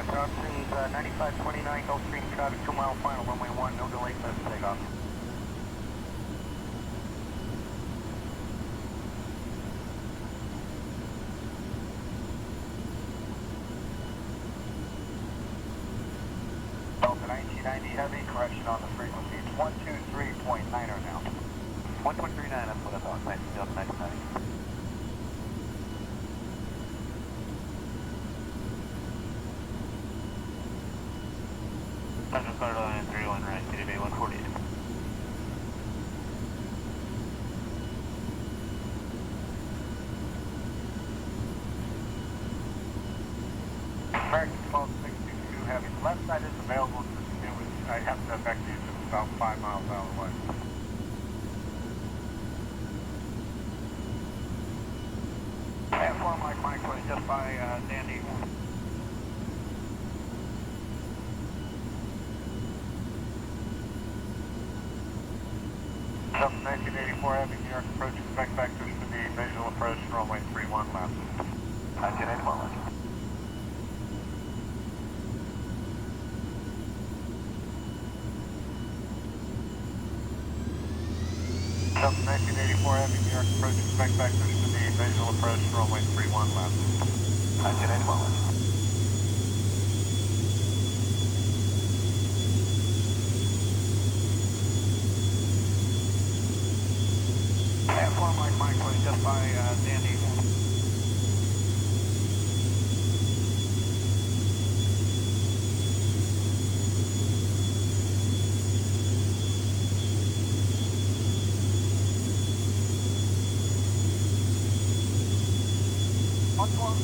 Roger, options 9529 Gulfstream traffic, 2 mile final, runway 1, no delay, clear for takeoff. Delta 1990 Heavy, correction on the frequency, it's 123.9 now. 1.39, that's what I thought, nice, Delta 1990. Central Card Line 31 right, TDB 148. American 12622 Heavy. The left side is available, I have to affect you, it's about 5 miles out of the way. F1 Mike 20, just by Dandy. Delta 1984 Heavy, New York approach, expect vectors for the visual approach, runway 31 left. 1984 left. Delta 1984 Heavy, New York approach, expect vectors for the visual approach, runway 31 left. 1984 left. F1 Mike 20, just by Dandy.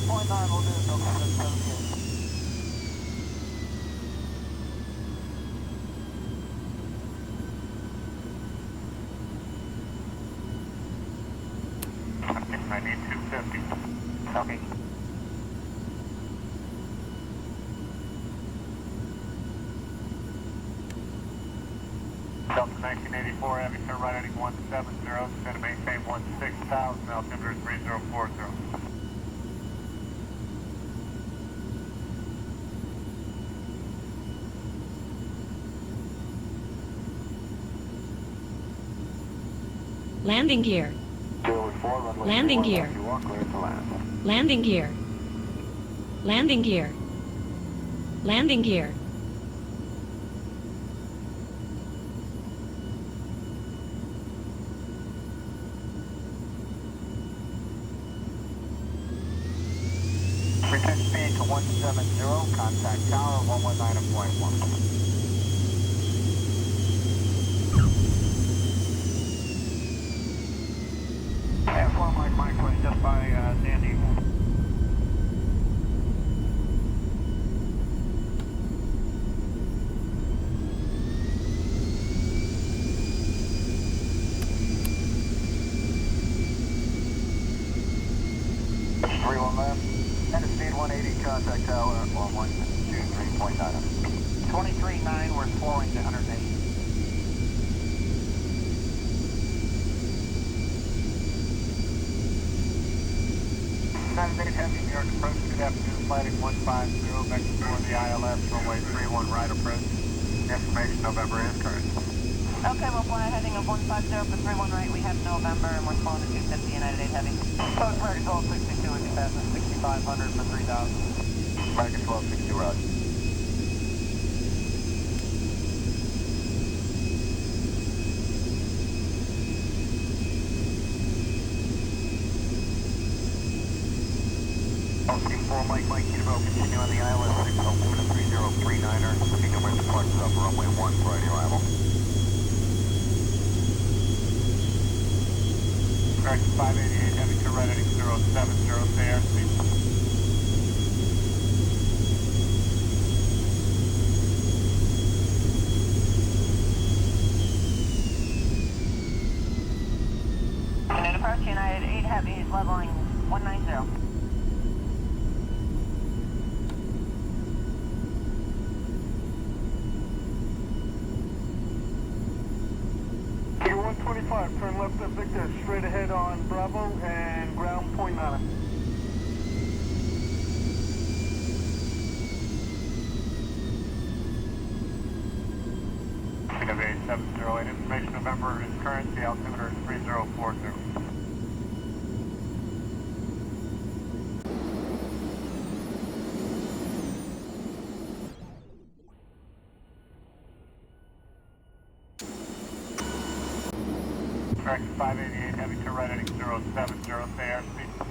.9 will do, Delta 778. I need 250. Okay. Delta 1984 Heavy, turn right heading 170, going to maintain 16,000, altimeter 3040. Landing gear. Landing gear. Landing gear. Landing gear. Landing gear. Return speed to 170, contact tower 119.1. F1 Mike 20, just by Dandy. Push 31 left. End of speed 180, contact tower on 123.9. 23.9, we're slowing to 180. 98 Heavy, New York approach, good afternoon, flighting 150, vector for the ILS, runway 31 right approach. Information November is current. Okay, we'll fly a heading of 150 for 31 right, we have November, and we're slowing to 250 United 8 Heavy. Post American 1262, with you passing 6500 for 3000. American 1262, roger. Mike, Kilo, continue on the ILS 6, altimeter 3039er, looking numerous departures off runway 1 prior to arrival. Correction 588, heavy to right heading 070, stay airspeed. United approach, United 8 Heavy is leveling 190. 125, turn left at Victor, straight ahead on Bravo and ground point 9. 708. Information November is current. The altimeter is 3040. Correct 588, heavy to right heading 070, stay airspeed.